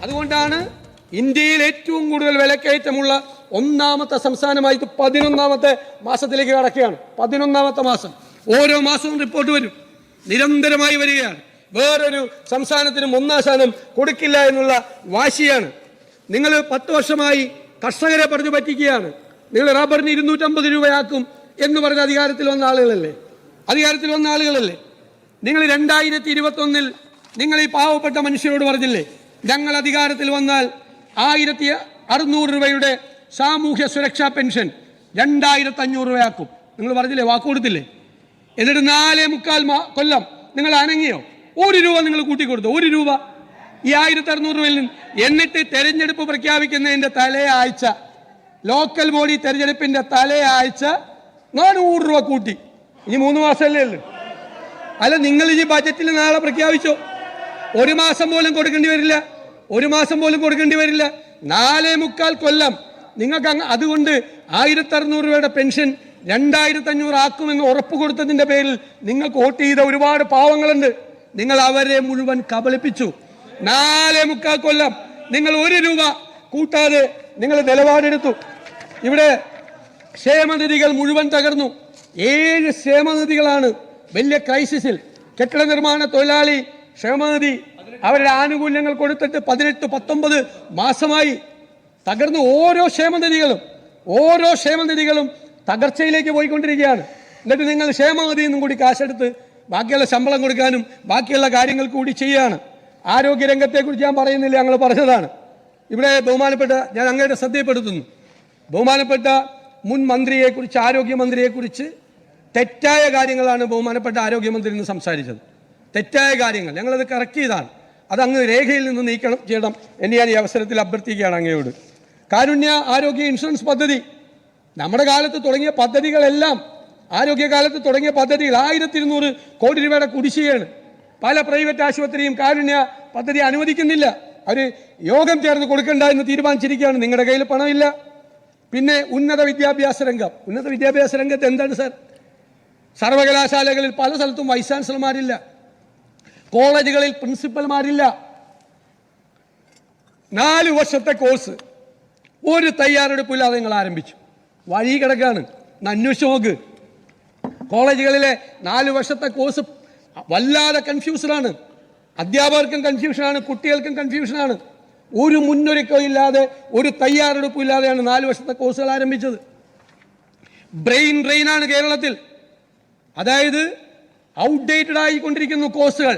അതുകൊണ്ടാണ് ഇന്ത്യയിൽ ഏറ്റവും കൂടുതൽ വിലക്കയറ്റമുള്ള ഒന്നാമത്തെ സംസ്ഥാനമായി 11ാമത്തെ മാസത്തിലേക്ക് കടക്കുകയാണ്. 11ാമത്തെ മാസം. ഓരോ മാസവും റിപ്പോർട്ട് വരും, നിരന്തരമായി വരികയാണ്. വേറൊരു സംസ്ഥാനത്തിനും 1ാം സ്ഥാനം കൊടുക്കില്ല എന്നുള്ള വാശിയാണ്. നിങ്ങൾ 10 വർഷമായി കർഷകരെ പറഞ്ഞു പറ്റിക്കുകയാണ്. നിങ്ങൾ റബ്ബറിന് 250 രൂപയാക്കും എന്ന് പറഞ്ഞ അധികാരത്തിൽ വന്ന ആളുകളല്ലേ? നിങ്ങൾ 2021 നിങ്ങൾ ഈ പാവപ്പെട്ട മനുഷ്യരോട് പറഞ്ഞില്ലേ, ഞങ്ങൾ അധികാരത്തിൽ വന്നാൽ 1600 രൂപയുടെ സാമൂഹ്യ സുരക്ഷാ പെൻഷൻ 2500 രൂപയാക്കും. നിങ്ങൾ പറഞ്ഞില്ലേ, വാക്ക് കൊടുത്തില്ലേ? എന്നിട്ട് 4.25 കൊല്ലം നിങ്ങൾ അനങ്ങിയോ? 1 രൂപ നിങ്ങൾ കൂട്ടിക്കൊടുത്തു. 1 രൂപ ഈ 1600 രൂപയിൽ നിന്ന്. എന്നിട്ട് തെരഞ്ഞെടുപ്പ് പ്രഖ്യാപിക്കുന്നതിൻ്റെ തലേ ആഴ്ച, ലോക്കൽ ബോഡി തെരഞ്ഞെടുപ്പിൻ്റെ തലേ ആഴ്ച 400 രൂപ കൂട്ടി. ഇനി 3 മാസമല്ലേ ഉള്ളൂ. അല്ല, നിങ്ങൾ ഈ ബജറ്റിൽ നാളെ പ്രഖ്യാപിച്ചോ? 1 മാസം പോലും കൊടുക്കേണ്ടി വരില്ല. 4.25 കൊല്ലം നിങ്ങൾക്ക്. അതുകൊണ്ട് 1600 രൂപയുടെ പെൻഷൻ 2500 ആക്കുമെന്ന് ഉറപ്പ് കൊടുത്തതിൻ്റെ പേരിൽ നിങ്ങൾക്ക് വോട്ട് ചെയ്ത ഒരുപാട് പാവങ്ങളുണ്ട്. നിങ്ങൾ അവരെ മുഴുവൻ കബളിപ്പിച്ചു. 4.25 കൊല്ലം നിങ്ങൾ 1 രൂപ കൂട്ടാതെ നിങ്ങൾ നിലപാടെടുത്തു. ഇവിടെ ക്ഷേമനിധികൾ മുഴുവൻ തകർന്നു. 7 ക്ഷേമനിധികളാണ് വലിയ ക്രൈസിസിൽ. കെട്ടിട നിർമ്മാണ തൊഴിലാളി ക്ഷേമനിധി അവരുടെ ആനുകൂല്യങ്ങൾ കൊടുത്തിട്ട് 18-19 മാസമായി തകർന്നു. ഓരോ ക്ഷേമനിധികളും തകർച്ചയിലേക്ക് പോയിക്കൊണ്ടിരിക്കുകയാണ്. എന്നിട്ട് നിങ്ങൾ ക്ഷേമനിധിയിൽ നിന്നും കൂടി കാശെടുത്ത് ബാക്കിയുള്ള ശമ്പളം കൊടുക്കാനും ബാക്കിയുള്ള കാര്യങ്ങൾ കൂടി ചെയ്യുകയാണ്. ആരോഗ്യരംഗത്തെക്കുറിച്ച് ഞാൻ പറയുന്നില്ല, ഞങ്ങൾ പറഞ്ഞതാണ്. ഇവിടെ ഞാൻ അങ്ങയുടെ ശ്രദ്ധയപ്പെടുത്തുന്നു, ബഹുമാനപ്പെട്ട മുൻ മന്ത്രിയെക്കുറിച്ച്, ആരോഗ്യമന്ത്രിയെക്കുറിച്ച് തെറ്റായ കാര്യങ്ങളാണ് ബഹുമാനപ്പെട്ട ആരോഗ്യമന്ത്രി ഇന്ന് സംസാരിച്ചത്. തെറ്റായ കാര്യങ്ങൾ ഞങ്ങളത് കറക്റ്റ് ചെയ്താണ്. അത് അങ്ങ് രേഖയിൽ നിന്ന് ചെയ്യണം എന്ന് ഞാൻ ഈ അവസരത്തിൽ അഭ്യർത്ഥിക്കുകയാണ് അങ്ങയോട്. കാരുണ്യ ആരോഗ്യ ഇൻഷുറൻസ് പദ്ധതി നമ്മുടെ കാലത്ത് തുടങ്ങിയ പദ്ധതികളെല്ലാം, ആരോഗ്യകാലത്ത് തുടങ്ങിയ പദ്ധതികൾ 1200 കോടി രൂപയുടെ കുടിശ്ശികയാണ്. പല പ്രൈവറ്റ് ആശുപത്രിയും കാരുണ്യ പദ്ധതി അനുവദിക്കുന്നില്ല. അവർ യോഗം ചേർന്ന് കൊടുക്കണ്ട എന്ന് തീരുമാനിച്ചിരിക്കുകയാണ്. നിങ്ങളുടെ കയ്യിൽ പണമില്ല. പിന്നെ ഉന്നത വിദ്യാഭ്യാസ രംഗത്ത് എന്താണ് സാർ? സർവകലാശാലകളിൽ പല സ്ഥലത്തും വൈസ് ചാൻസലർമാരില്ല, കോളേജുകളിൽ പ്രിൻസിപ്പൽമാരില്ല. 4 വർഷത്തെ കോഴ്സ് ഒരു തയ്യാറെടുപ്പില്ലാതെ നിങ്ങൾ ആരംഭിച്ചു. വഴി കിടക്കാണ്. അന്വേഷിച്ച് നോക്ക്. കോളേജുകളിലെ 4 വർഷത്തെ കോഴ്സ് വല്ലാതെ കൺഫ്യൂഷനാണ്. അധ്യാപകർക്കും കൺഫ്യൂഷനാണ്, കുട്ടികൾക്കും കൺഫ്യൂഷനാണ്. ഒരു മുന്നൊരുക്കവും ഇല്ലാതെ, ഒരു തയ്യാറെടുപ്പും ഇല്ലാതെയാണ് 4 വർഷത്തെ കോഴ്സുകൾ ആരംഭിച്ചത്. ബ്രെയിൻ ഡ്രെയിനാണ് കേരളത്തിൽ. അതായത് ഔട്ട്ഡേറ്റഡ് ആയിക്കൊണ്ടിരിക്കുന്നു കോഴ്സുകൾ.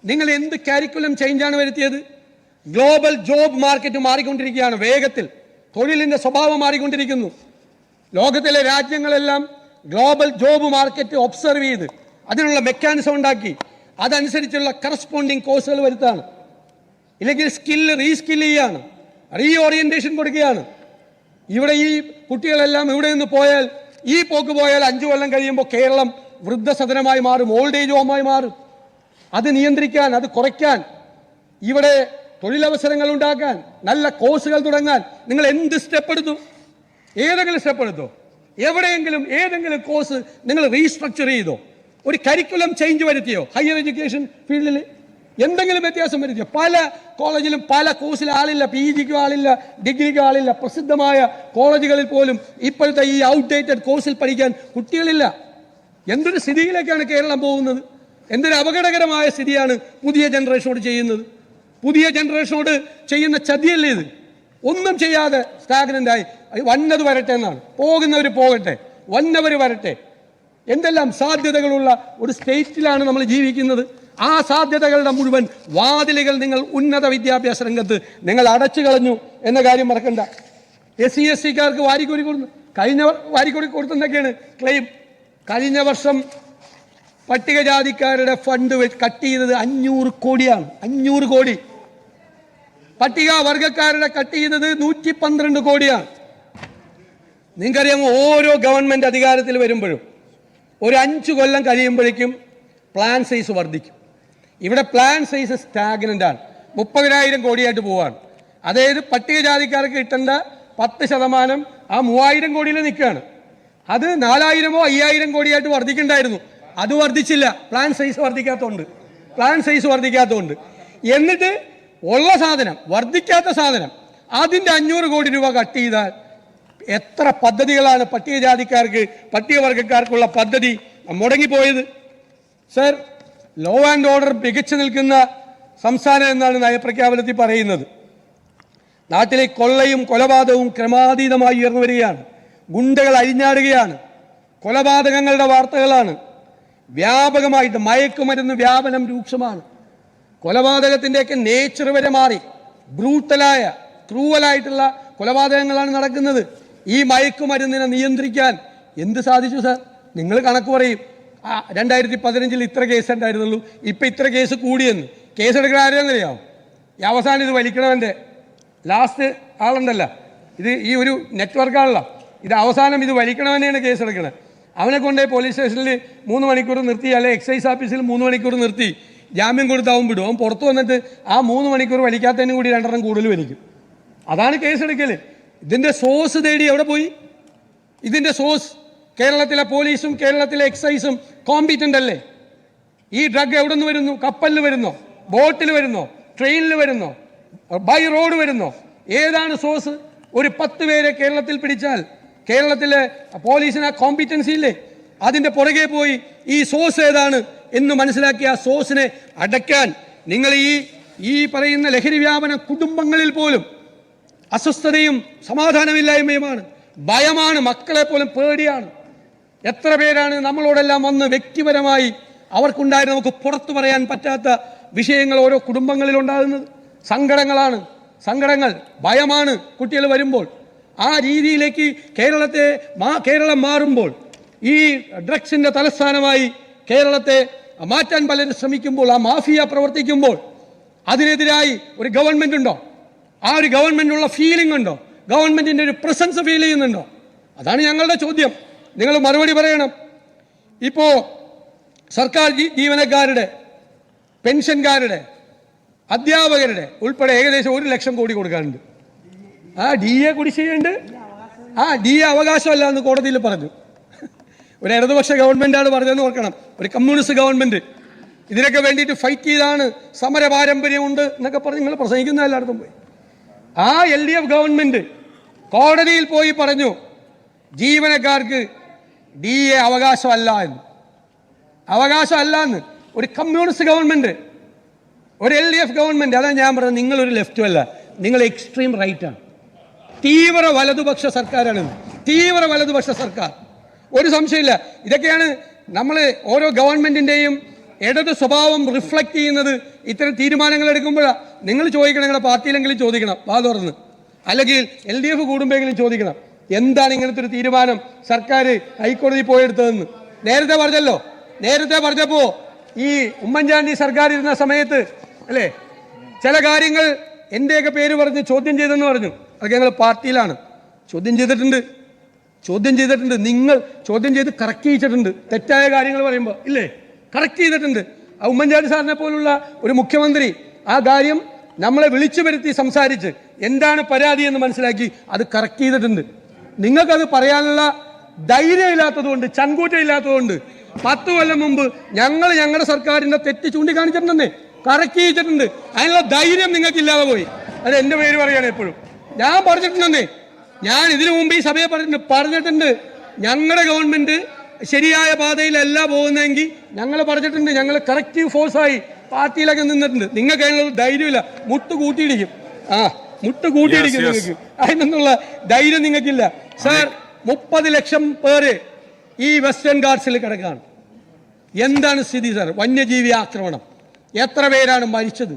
നിങ്ങൾ എന്ത് കരിക്കുലം ചേഞ്ചാണ് വരുത്തിയത്? ഗ്ലോബൽ ജോബ് മാർക്കറ്റ് മാറിക്കൊണ്ടിരിക്കുകയാണ് വേഗത്തിൽ. തൊഴിലിൻ്റെ സ്വഭാവം മാറിക്കൊണ്ടിരിക്കുന്നു. ലോകത്തിലെ രാജ്യങ്ങളെല്ലാം ഗ്ലോബൽ ജോബ് മാർക്കറ്റ് ഒബ്സർവ് ചെയ്ത് അതിനുള്ള മെക്കാനിസം ഉണ്ടാക്കി അതനുസരിച്ചുള്ള കറസ്പോണ്ടിങ് കോഴ്സുകൾ വരുത്താണ്. ഇല്ലെങ്കിൽ റീസ്കിൽ ചെയ്യാണ്, റീഓറിയൻറ്റേഷൻ കൊടുക്കുകയാണ്. ഇവിടെ ഈ കുട്ടികളെല്ലാം ഇവിടെ നിന്ന് പോയാൽ, ഈ പോക്ക് പോയാൽ 5 കൊല്ലം കഴിയുമ്പോൾ കേരളം വൃദ്ധസദനമായി മാറും, ഓൾഡ് ഏജ് ഹോമായി മാറും. അത് നിയന്ത്രിക്കാൻ, അത് കുറയ്ക്കാൻ, ഇവിടെ തൊഴിലവസരങ്ങൾ ഉണ്ടാക്കാൻ, നല്ല കോഴ്സുകൾ തുടങ്ങാൻ നിങ്ങൾ എന്ത് സ്റ്റെപ്പ് എടുത്തു? ഏതെങ്കിലും സ്റ്റെപ്പ് എടുത്തോ? എവിടെയെങ്കിലും ഏതെങ്കിലും കോഴ്സ് നിങ്ങൾ റീസ്ട്രക്ചർ ചെയ്തോ? ഒരു കരിക്കുലം ചേഞ്ച് വരുത്തിയോ? ഹയർ എഡ്യൂക്കേഷൻ ഫീൽഡിൽ എന്തെങ്കിലും വ്യത്യാസം വരുത്തിയോ? പല കോളേജിലും പല കോഴ്സിൽ ആളില്ല, PGക്കും ആളില്ല, ഡിഗ്രിക്കും ആളില്ല. പ്രസിദ്ധമായ കോളേജുകളിൽ പോലും ഇപ്പോഴത്തെ ഈ ഔട്ട്ഡേറ്റഡ് കോഴ്സിൽ പഠിക്കാൻ കുട്ടികളില്ല. എന്തൊരു സ്ഥിതിയിലേക്കാണ് കേരളം പോകുന്നത്? എന്തൊരു അപകടകരമായ സ്ഥിതിയാണ് പുതിയ ജനറേഷനോട് ചെയ്യുന്ന ചതിയല്ലേ ഇത്? ഒന്നും ചെയ്യാതെ സ്റ്റാഗ്നൻ്റായി വന്നത് വരട്ടെ എന്നാണ്. പോകുന്നവർ പോകട്ടെ, വന്നവർ വരട്ടെ. എന്തെല്ലാം സാധ്യതകളുള്ള ഒരു സ്റ്റേറ്റിലാണ് നമ്മൾ ജീവിക്കുന്നത്. ആ സാധ്യതകളുടെ മുഴുവൻ വാതിലുകൾ നിങ്ങൾ ഉന്നത വിദ്യാഭ്യാസ രംഗത്ത് നിങ്ങൾ അടച്ചു കളഞ്ഞു എന്ന കാര്യം മറക്കണ്ട. SC STക്കാർക്ക് വാരിക്കോരി കൊടുത്തെന്നൊക്കെയാണ് ക്ലെയിം. കഴിഞ്ഞ വർഷം പട്ടികജാതിക്കാരുടെ ഫണ്ട് കട്ട് ചെയ്തത് 500 കോടിയാണ്. 500 കോടി. പട്ടികവർഗക്കാരുടെ കട്ട് ചെയ്തത് 112 കോടിയാണ്. നിങ്ങൾക്കറിയാമോ, ഓരോ ഗവൺമെൻറ് അധികാരത്തിൽ വരുമ്പോഴും ഒരു 5 കൊല്ലം കഴിയുമ്പോഴേക്കും പ്ലാൻ സൈസ് വർദ്ധിക്കും. ഇവിടെ പ്ലാൻ സൈസ് സ്റ്റാഗ്നൻ്റാണ്. 30,000 കോടിയായിട്ട് പോവാണ്. അതായത് പട്ടികജാതിക്കാർക്ക് കിട്ടേണ്ട 10% ആ 3000 കോടിയിൽ നിൽക്കുകയാണ്. അത് 4000-ഓ 5000 കോടിയായിട്ട് വർദ്ധിക്കണ്ടായിരുന്നു. അത് വർദ്ധിച്ചില്ല, പ്ലാൻ സൈസ് വർദ്ധിക്കാത്തതുകൊണ്ട്. എന്നിട്ട് ഉള്ള സാധനം, വർദ്ധിക്കാത്ത സാധനം, അതിൻ്റെ 500 കോടി രൂപ കട്ട് ചെയ്താൽ എത്ര പദ്ധതികളാണ് പട്ടികജാതിക്കാർക്ക്, പട്ടികവർഗക്കാർക്കുള്ള പദ്ധതി മുടങ്ങിപ്പോയത്? സർ, ലോ ആൻഡ് ഓർഡർ മികച്ചു നിൽക്കുന്ന സംസ്ഥാനം എന്നാണ് നയപ്രഖ്യാപനത്തിൽ പറയുന്നത്. നാട്ടിലെ കൊള്ളയും കൊലപാതകവും ക്രമാതീതമായി ഉയർന്നു വരികയാണ്. ഗുണ്ടകൾ അഴിഞ്ഞാടുകയാണ്. കൊലപാതകങ്ങളുടെ വാർത്തകളാണ്. വ്യാപകമായിട്ട് മയക്കുമരുന്ന് വ്യാപനം രൂക്ഷമാണ്. കൊലപാതകത്തിൻ്റെയൊക്കെ നേച്ചർ വരെ മാറി. ബ്രൂട്ടലായ, ക്രൂവലായിട്ടുള്ള കൊലപാതകങ്ങളാണ് നടക്കുന്നത്. ഈ മയക്കുമരുന്നിനെ നിയന്ത്രിക്കാൻ എന്ത് സാധിച്ചു സാർ? നിങ്ങൾ കണക്ക് പറയും. 2015 ഇത്ര കേസ് ഉണ്ടായിരുന്നുള്ളൂ, ഇപ്പം ഇത്ര കേസ് കൂടിയെന്ന്. കേസെടുക്കുന്ന ആരെയെന്നറിയാമോ? ഈ അവസാനം ഇത് വലിക്കണവൻ്റെ ലാസ്റ്റ് ആളുണ്ടല്ല, ഇത് ഈ ഒരു നെറ്റ്വർക്കാണല്ലോ, ഇത് അവസാനം ഇത് വലിക്കണവനെയാണ് കേസെടുക്കണത്. അവനെ കൊണ്ടേ പോലീസ് സ്റ്റേഷനിൽ 3 മണിക്കൂർ നിർത്തി, അല്ലെ എക്സൈസ് ഓഫീസിൽ 3 മണിക്കൂർ നിർത്തി ജാമ്യം കൊടുത്ത് അവൻ വിടും. അവൻ പുറത്തു വന്നിട്ട് ആ 3 മണിക്കൂർ വലിക്കാത്തതിന് കൂടി 2 കൂടുതൽ വലിക്കും. അതാണ് കേസെടുക്കൽ. ഇതിൻ്റെ സോഴ്സ് തേടി എവിടെ പോയി? ഇതിൻ്റെ സോഴ്സ് കേരളത്തിലെ പോലീസും കേരളത്തിലെ എക്സൈസും കോമ്പീറ്റൻ്റ് അല്ലേ? ഈ ഡ്രഗ് എവിടെ നിന്ന് വരുന്നു? കപ്പലിൽ വരുന്നോ? ബോട്ടിൽ വരുന്നോ? ട്രെയിനിൽ വരുന്നോ? ബൈ റോഡ് വരുന്നോ? ഏതാണ് സോഴ്സ്? ഒരു 10 പേരെ കേരളത്തിൽ പിടിച്ചാൽ കേരളത്തിലെ പോലീസിന് കോമ്പീറ്റൻസി ഇല്ലേ? അതിൻ്റെ പുറകെ പോയി ഈ സോഴ്സ് ഏതാണ് എന്ന് മനസ്സിലാക്കി ആ സോഴ്സിനെ അടയ്ക്കാൻ നിങ്ങൾ ഈ പറയുന്ന ലഹരി വ്യാപന കുടുംബങ്ങളിൽ പോലും അസ്വസ്ഥതയും സമാധാനമില്ലായ്മയുമാണ്, ഭയമാണ്, മക്കളെ പോലും പേടിയാണ്. എത്ര പേരാണ് നമ്മളോടെല്ലാം വന്ന് വ്യക്തിപരമായി അവർക്കുണ്ടായിരുന്ന നമുക്ക് പുറത്തു പറയാൻ പറ്റാത്ത വിഷയങ്ങൾ ഓരോ കുടുംബങ്ങളിൽ ഉണ്ടാകുന്നത്. സങ്കടങ്ങളാണ്, സങ്കടങ്ങൾ, ഭയമാണ് കുട്ടികൾ വരുമ്പോൾ. ആ രീതിയിലേക്ക് കേരളം മാറുമ്പോൾ, ഈ ഡ്രഗ്സിൻ്റെ തലസ്ഥാനമായി കേരളത്തെ മാറ്റാൻ പലരും ശ്രമിക്കുമ്പോൾ, ആ മാഫിയ പ്രവർത്തിക്കുമ്പോൾ അതിനെതിരായി ഒരു ഗവൺമെൻറ് ഉണ്ടോ? ആ ഒരു ഗവൺമെൻറ്റുള്ള ഫീലിംഗ് ഉണ്ടോ? ഗവൺമെൻറ്റിൻ്റെ ഒരു പ്രസൻസ് ഫീൽ ചെയ്യുന്നുണ്ടോ? അതാണ് ഞങ്ങളുടെ ചോദ്യം. നിങ്ങൾ മറുപടി പറയണം. ഇപ്പോൾ സർക്കാർ ജീവനക്കാരുടെ, പെൻഷൻകാരുടെ, അധ്യാപകരുടെ ഉൾപ്പെടെ ഏകദേശം 1 ലക്ഷം കോടി കൊടുക്കാനുണ്ട്. ആ DA കുടിശ്ശികയുണ്ട്. ആ DA അവകാശമല്ല എന്ന് കോടതിയിൽ പറഞ്ഞു. ഒരു ഇടതുപക്ഷ ഗവൺമെൻറ്റാണ് പറഞ്ഞതെന്ന് ഓർക്കണം, ഒരു കമ്മ്യൂണിസ്റ്റ് ഗവൺമെൻറ്. ഇതിനൊക്കെ വേണ്ടിയിട്ട് ഫൈറ്റ് ചെയ്താണ്, സമര പാരമ്പര്യമുണ്ട് എന്നൊക്കെ പറഞ്ഞ് നിങ്ങൾ പ്രസംഗിക്കുന്ന എല്ലായിടത്തും പോയി. ആ LDF ഗവൺമെൻറ് കോടതിയിൽ പോയി പറഞ്ഞു ജീവനക്കാർക്ക് DA അവകാശമല്ല എന്ന്. അവകാശമല്ല എന്ന് ഒരു കമ്മ്യൂണിസ്റ്റ് ഗവൺമെൻറ്, ഒരു LDF ഗവൺമെൻറ്. അതാണ് ഞാൻ പറഞ്ഞത്, നിങ്ങളൊരു ലെഫ്റ്റും അല്ല, നിങ്ങൾ എക്സ്ട്രീം റൈറ്റാണ്. തീവ്ര വലതുപക്ഷ സർക്കാരാണ്, തീവ്ര വലതുപക്ഷ സർക്കാർ. ഒരു സംശയമില്ല. ഇതൊക്കെയാണ് നമ്മൾ ഓരോ ഗവൺമെൻറ്റിൻ്റെയും ഇടത് സ്വഭാവം റിഫ്ലക്റ്റ് ചെയ്യുന്നത്. ഇത്തരം തീരുമാനങ്ങൾ എടുക്കുമ്പോഴാണ് നിങ്ങൾ ചോദിക്കണം, നിങ്ങളുടെ പാർട്ടിയിലെങ്കിലും ചോദിക്കണം, വാ തുറന്ന്, അല്ലെങ്കിൽ LDF കൂടുമ്പോഴെങ്കിലും ചോദിക്കണം, എന്താണ് ഇങ്ങനത്തെ ഒരു തീരുമാനം സർക്കാർ ഹൈക്കോടതി പോയെടുത്തതെന്ന്. നേരത്തെ പറഞ്ഞല്ലോ, നേരത്തെ പറഞ്ഞപ്പോൾ ഈ ഉമ്മൻചാണ്ടി സർക്കാർ ഇരുന്ന സമയത്ത് അല്ലേ ചില കാര്യങ്ങൾ എൻ്റെയൊക്കെ പേര് പറഞ്ഞ് ചോദ്യം ചെയ്തെന്ന് പറഞ്ഞു. അതൊക്കെ ഞങ്ങൾ പാർട്ടിയിലാണ് ചോദ്യം ചെയ്തിട്ടുണ്ട്. നിങ്ങൾ ചോദ്യം ചെയ്ത് കറക്റ്റ് ചെയ്യിച്ചിട്ടുണ്ട്. തെറ്റായ കാര്യങ്ങൾ പറയുമ്പോൾ ഇല്ലേ, കറക്റ്റ് ചെയ്തിട്ടുണ്ട്. ആ ഉമ്മൻചാണ്ടി സാറിനെ പോലുള്ള ഒരു മുഖ്യമന്ത്രി ആ കാര്യം നമ്മളെ വിളിച്ചു വരുത്തി സംസാരിച്ച് എന്താണ് പരാതി എന്ന് മനസ്സിലാക്കി അത് കറക്റ്റ് ചെയ്തിട്ടുണ്ട്. നിങ്ങൾക്കത് പറയാനുള്ള ധൈര്യം ഇല്ലാത്തതുകൊണ്ട്, ചങ്കൂറ്റം ഇല്ലാത്തതുകൊണ്ട് 10 കൊല്ലം മുമ്പ് ഞങ്ങളുടെ സർക്കാരിൻ്റെ തെറ്റ് ചൂണ്ടിക്കാണിച്ചിട്ടുണ്ടെന്നേ, കറക്റ്റ് ചെയ്തിട്ടുണ്ട്. അതിനുള്ള ധൈര്യം നിങ്ങൾക്കില്ലാതെ പോയി. അത് എൻ്റെ പേര് പറയുകയാണ് എപ്പോഴും. ഞാൻ പറഞ്ഞിട്ടുണ്ടെന്നേ, ഞാൻ ഇതിനു മുമ്പ് ഈ സഭയെ പറഞ്ഞിട്ടുണ്ട് ഞങ്ങളുടെ ഗവൺമെൻറ് ശരിയായ പാതയിലല്ല പോകുന്നതെങ്കിൽ ഞങ്ങൾ പറഞ്ഞിട്ടുണ്ട്, ഞങ്ങൾ കറക്റ്റീവ് ഫോഴ്സായി പാർട്ടിയിലൊക്കെ നിന്നിട്ടുണ്ട്. നിങ്ങൾക്ക് അതിനുള്ള ധൈര്യമില്ല, മുട്ട് കൂട്ടിയിടിക്കും. നിങ്ങൾക്ക് അതിനൊന്നുള്ള ധൈര്യം നിങ്ങൾക്കില്ല. സാർ, 30 ലക്ഷം പേര് ഈ വെസ്റ്റേൺ ഗാർഡ്സിൽ കിടക്കുകയാണ്. എന്താണ് സ്ഥിതി സാർ? വന്യജീവി ആക്രമണം, എത്ര പേരാണ് മരിച്ചത്?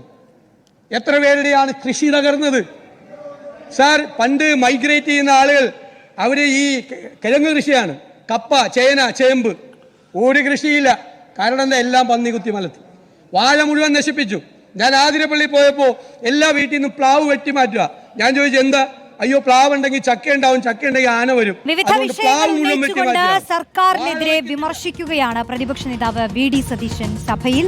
എത്ര പേരുടെയാണ് കൃഷി തകർന്നത്? സാർ, പണ്ട് മൈഗ്രേറ്റ് ചെയ്യുന്ന ആളുകൾ അവർ ഈ കിഴങ്ങ് കൃഷിയാണ്, കപ്പ, ചേന, ചേമ്പ്. ഒരു കൃഷിയില്ല. കാരണം എന്താ? എല്ലാം പന്നി കുത്തി മലത്തി, വാഴ മുഴുവൻ നശിപ്പിച്ചു. ഞാൻ ആതിരപ്പള്ളി പോയപ്പോൾ എല്ലാ വീട്ടിൽ നിന്നും പ്ലാവ് വെട്ടി മാറ്റുക. ഞാൻ ചോദിച്ചു എന്താ? അയ്യോ, പ്ലാവ് ഉണ്ടെങ്കിൽ ചക്ക ഉണ്ടാവും, ചക്ക ഉണ്ടെങ്കിൽ ആന വരും. വിവിധ വിഷയങ്ങൾ സർക്കാരിനെതിരെ വിമർശിക്കുകയാണ് പ്രതിപക്ഷ നേതാവ് VD സതീശൻ സഭയിൽ.